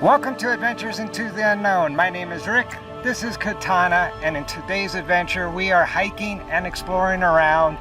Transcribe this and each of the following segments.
Welcome to Adventures into the Unknown. My name is Rick, this is Katana, and in today's adventure we are hiking and exploring around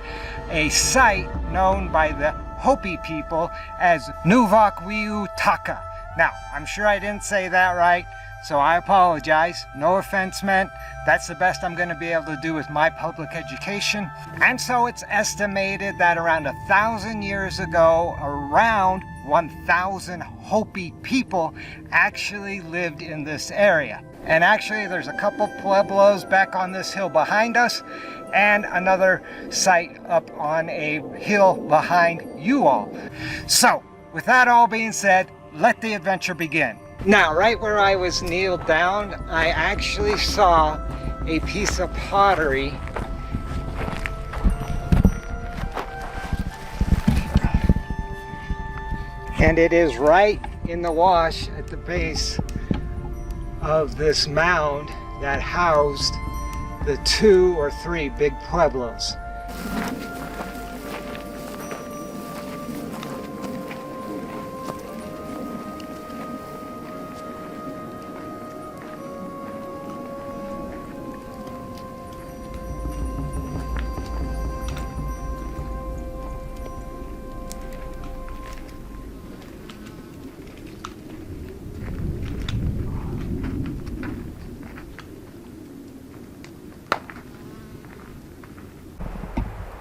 a site known by the Hopi people as Nuvakwewtaqa. Now, I'm sure I didn't say that right, so I apologize. No offense meant. That's the best I'm going to be able to do with my public education. And so it's estimated that around 1,000 years ago, around 1,000 Hopi people actually lived in this area. And actually there's a couple pueblos back on this hill behind us and another site up on a hill behind you all. So with that all being said, let the adventure begin. Now, right where I was kneeled down, I actually saw a piece of pottery. And it is right in the wash at the base of this mound that housed the 2 or 3 big pueblos.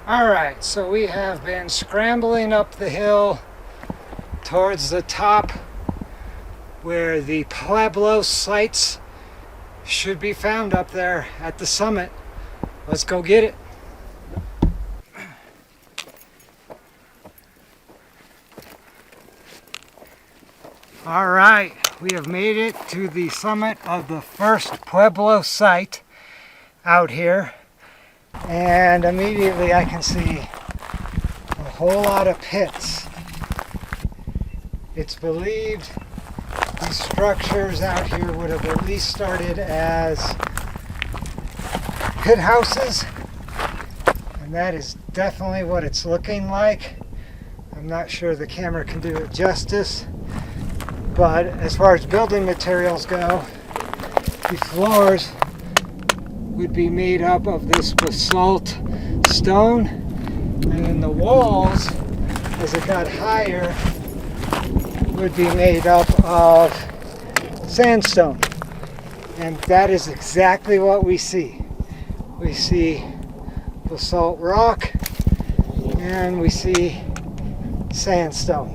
Alright, so we have been scrambling up the hill towards the top where the Pueblo sites should be found up there at the summit. Let's go get it. Alright, we have made it to the summit of the first Pueblo site out here. And immediately I can see a whole lot of pits. It's believed these structures out here would have at least started as pit houses, and that is definitely what it's looking like. I'm not sure the camera can do it justice, but as far as building materials go, the floors would be made up of this basalt stone, and then the walls, as it got higher, would be made up of sandstone. And that is exactly what we see. We see basalt rock and we see sandstone.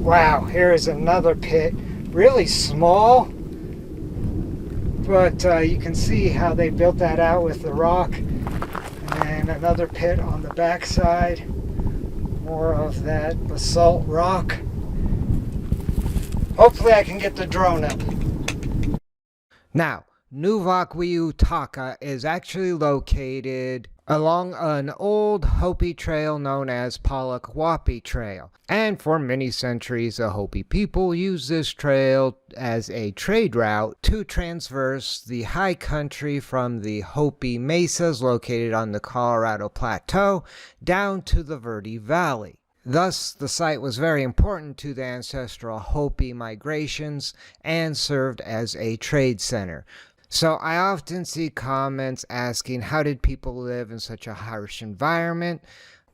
Wow, here is another pit, really small. But you can see how they built that out with the rock. And another pit on the back side. More of that basalt rock. Hopefully I can get the drone up. Now, Nuvakwewtaqa is actually located along an old Hopi trail known as Nuvakwewtaqa Trail. And for many centuries, the Hopi people used this trail as a trade route to traverse the high country from the Hopi mesas located on the Colorado Plateau down to the Verde Valley. Thus, the site was very important to the ancestral Hopi migrations and served as a trade center. So I often see comments asking, how did people live in such a harsh environment?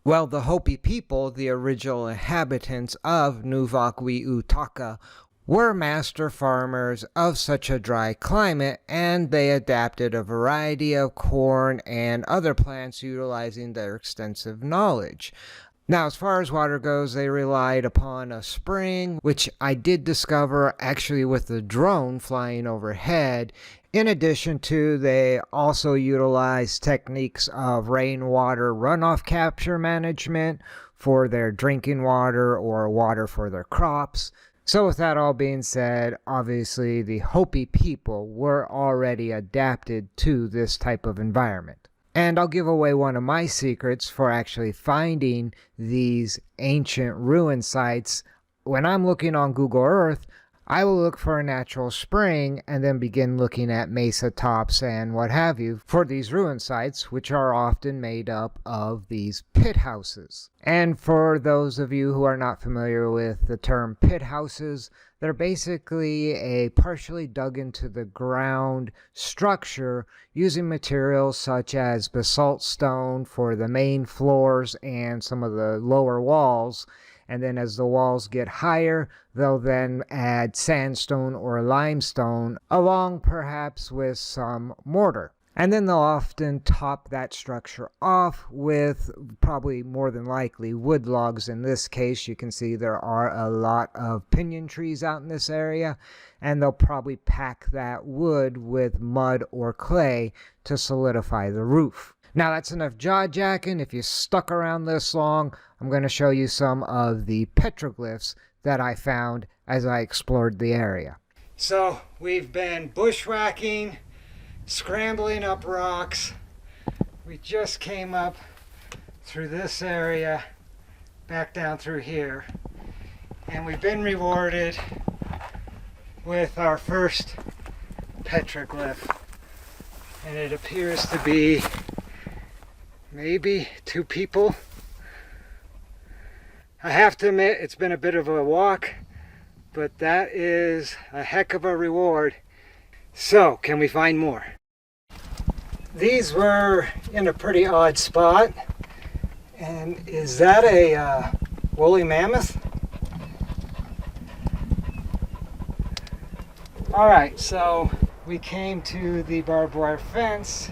Well, the Hopi people, the original inhabitants of Nuvakwewtaqa, were master farmers of such a dry climate, and they adapted a variety of corn and other plants utilizing their extensive knowledge. Now, as far as water goes, they relied upon a spring, which I did discover actually with the drone flying overhead. In addition to, they also utilized techniques of rainwater runoff capture management for their drinking water or water for their crops. So with that all being said, obviously the Hopi people were already adapted to this type of environment. And I'll give away one of my secrets for actually finding these ancient ruin sites. When I'm looking on Google Earth, I will look for a natural spring and then begin looking at mesa tops and what have you for these ruin sites, which are often made up of these pit houses. And for those of you who are not familiar with the term pit houses, they're basically a partially dug into the ground structure using materials such as basalt stone for the main floors and some of the lower walls. And then as the walls get higher, they'll then add sandstone or limestone along perhaps with some mortar. And then they'll often top that structure off with probably more than likely wood logs. In this case, you can see there are a lot of pinyon trees out in this area, and they'll probably pack that wood with mud or clay to solidify the roof. Now that's enough jaw-jacking. If you stuck around this long, I'm going to show you some of the petroglyphs that I found as I explored the area. So we've been bushwhacking, scrambling up rocks. We just came up through this area, back down through here, and we've been rewarded with our first petroglyph. And it appears to be maybe 2 people. I have to admit it's been a bit of a walk, but that is a heck of a reward. So, can we find more? These were in a pretty odd spot. And is that a woolly mammoth? Alright, so we came to the barbed wire fence,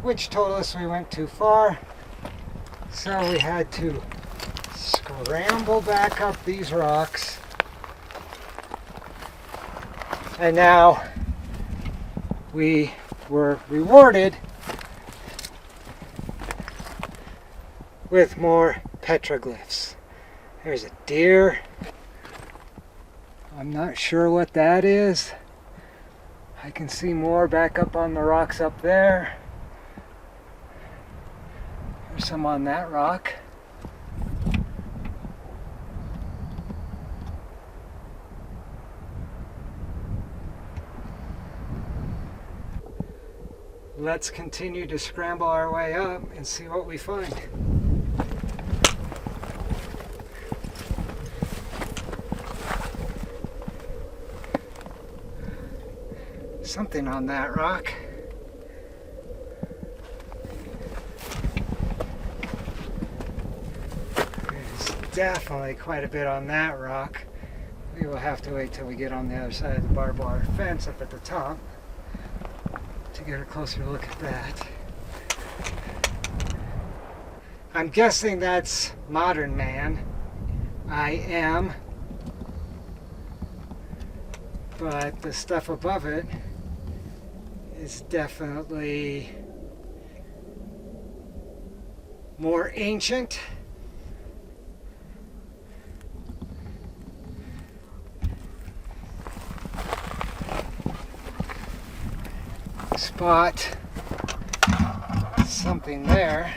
which told us we went too far. So we had to scramble back up these rocks. And now we were rewarded with more petroglyphs. There's a deer. I'm not sure what that is. I can see more back up on the rocks up there. There's some on that rock. Let's continue to scramble our way up and see what we find. Something on that rock. There's definitely quite a bit on that rock. We will have to wait till we get on the other side of the barbed wire fence up at the top to get a closer look at that. I'm guessing that's modern man. I am. But the stuff above it is definitely more ancient. Spot something there.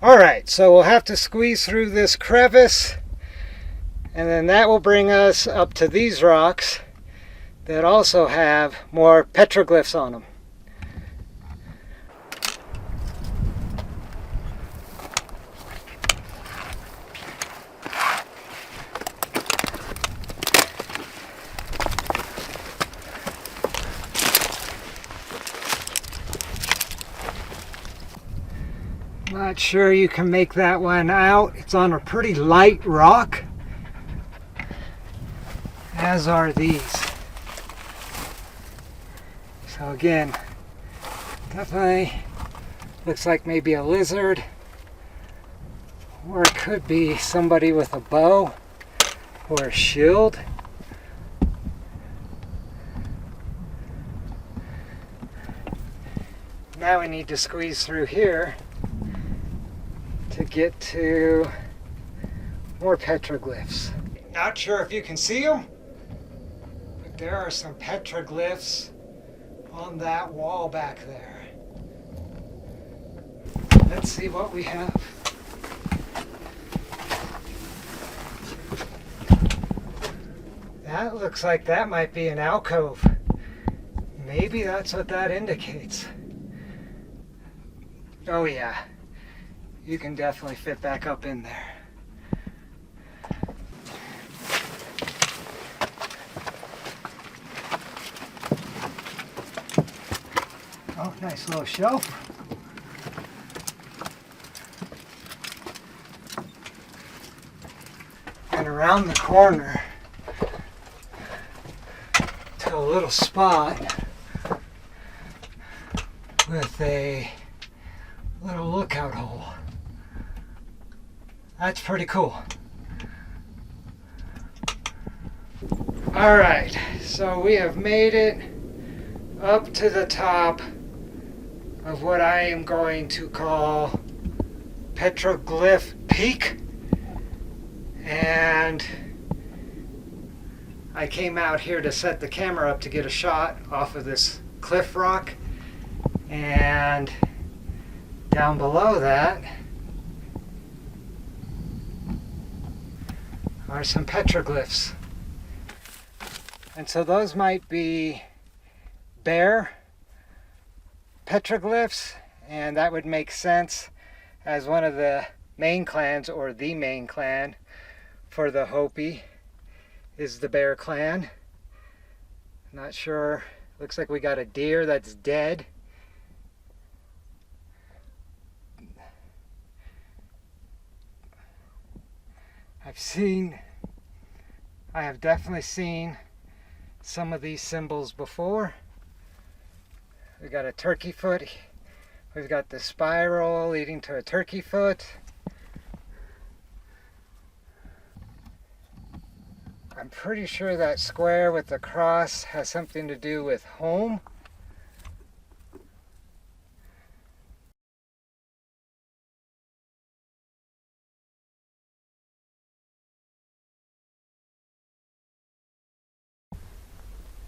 Alright, so we'll have to squeeze through this crevice, and then that will bring us up to these rocks that also have more petroglyphs on them. Not sure you can make that one out. It's on a pretty light rock, as are these. So again, definitely looks like maybe a lizard, or it could be somebody with a bow or a shield. Now we need to squeeze through here to get to more petroglyphs. Not sure if you can see them, but there are some petroglyphs on that wall back there. Let's see what we have. That looks like that might be an alcove. Maybe that's what that indicates. Oh yeah, you can definitely fit back up in there. Oh, nice little shelf. And around the corner to a little spot with a little lookout hole. That's pretty cool. Alright, so we have made it up to the top of what I am going to call Petroglyph Peak. And I came out here to set the camera up to get a shot off of this cliff rock. And down below that are some petroglyphs. And so those might be bear petroglyphs, and that would make sense as one of the main clans, or the main clan for the Hopi is the Bear clan. Not sure. Looks like we got a deer that's dead. I have definitely seen some of these symbols before. We got a turkey foot. We've got the spiral leading to a turkey foot. I'm pretty sure that square with the cross has something to do with home.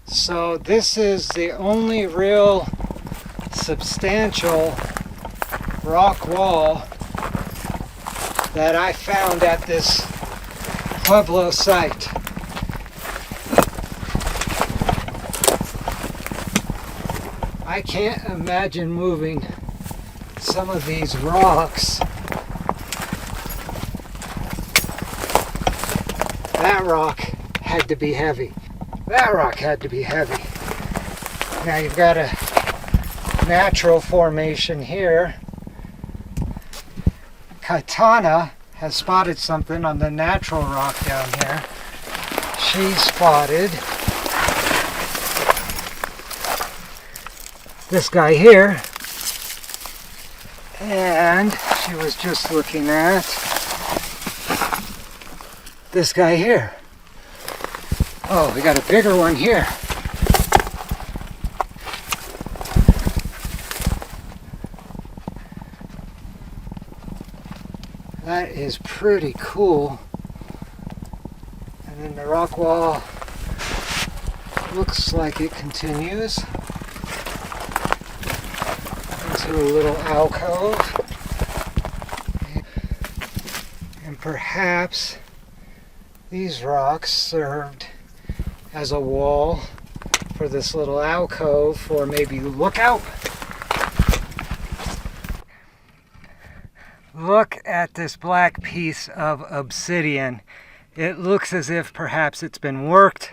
So this is the only real substantial rock wall that I found at this Pueblo site. I can't imagine moving some of these rocks. That rock had to be heavy. That rock had to be heavy. Now you've got a natural formation here. Katana has spotted something on the natural rock down here. She spotted this guy here, and she was just looking at this guy here. Oh, we got a bigger one here. That is pretty cool. And then the rock wall looks like it continues into a little alcove. And perhaps these rocks served as a wall for this little alcove for maybe lookout. Look at this black piece of obsidian. It looks as if perhaps it's been worked.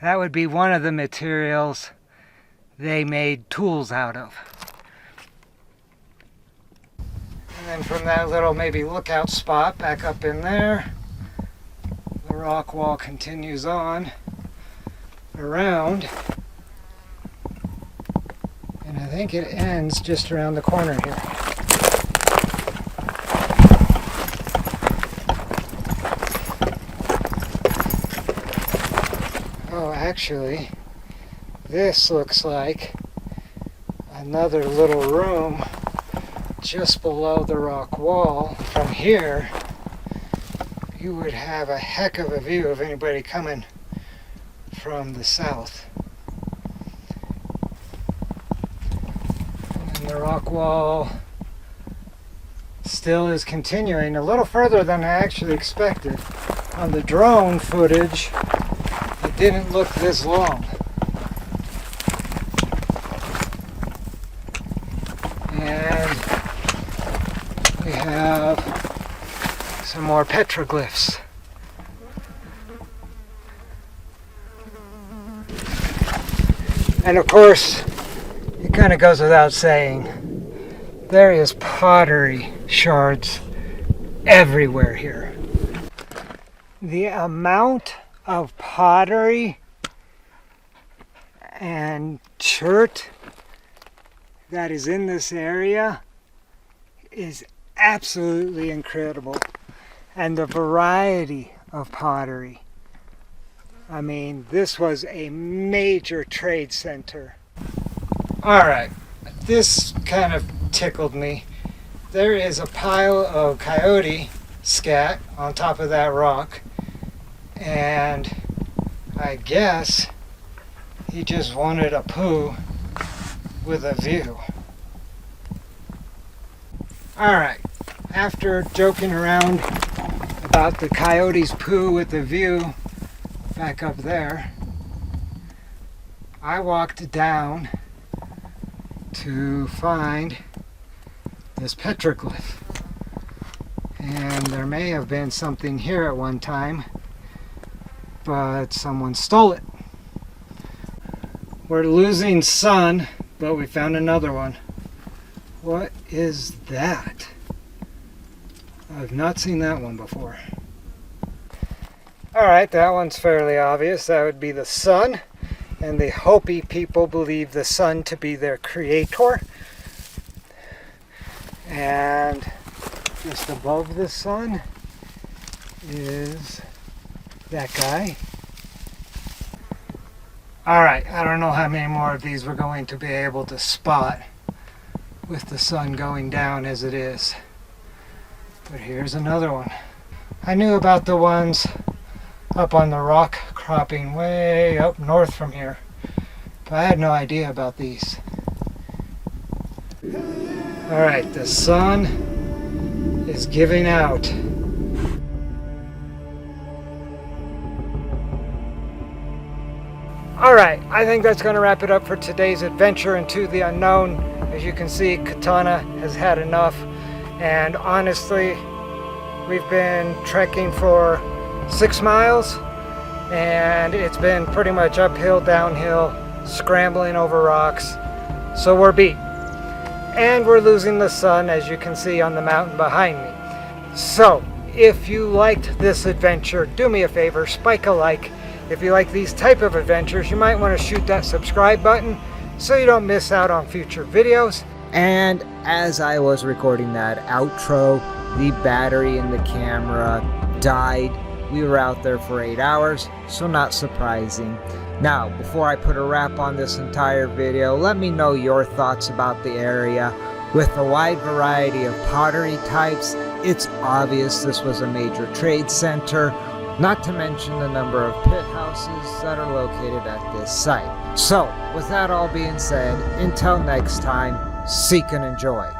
That would be one of the materials they made tools out of. And then from that little maybe lookout spot back up in there, the rock wall continues on around, and I think it ends just around the corner here. Oh, actually, this looks like another little room just below the rock wall. From here, you would have a heck of a view of anybody coming from the south. And the rock wall still is continuing a little further than I actually expected. on the drone footage, it didn't look this long. And we have some more petroglyphs. And of course, it kind of goes without saying, there is pottery shards everywhere here. The amount of pottery and chert that is in this area is absolutely incredible. And the variety of pottery. I mean, this was a major trade center. Alright, this kind of tickled me. There is a pile of coyote scat on top of that rock, and I guess he just wanted a poo with a view. Alright, after joking around about the coyote's poo with the view back up there, I walked down to find this petroglyph. And there may have been something here at one time, but someone stole it. We're losing sun, but we found another one. What is that? I've not seen that one before. Alright, that one's fairly obvious. That would be the sun. And the Hopi people believe the sun to be their creator. And just above the sun is that guy. Alright, I don't know how many more of these we're going to be able to spot with the sun going down as it is. But here's another one. I knew about the ones up on the rock cropping way up north from here, but I had no idea about these. Alright, the sun is giving out. Alright, I think that's going to wrap it up for today's adventure into the unknown. As you can see, Katana has had enough, and honestly, we've been trekking for 6 miles, and it's been pretty much uphill, downhill, scrambling over rocks, so we're beat. And we're losing the sun, as you can see on the mountain behind me. So, if you liked this adventure, do me a favor, spike a like. If you like these type of adventures, you might want to shoot that subscribe button so you don't miss out on future videos. And as I was recording that outro, the battery in the camera died. We were out there for 8 hours, so not surprising. Now, before I put a wrap on this entire video, let me know your thoughts about the area. With a wide variety of pottery types, it's obvious this was a major trade center, not to mention the number of pit houses that are located at this site. So, with that all being said, until next time, seek and enjoy.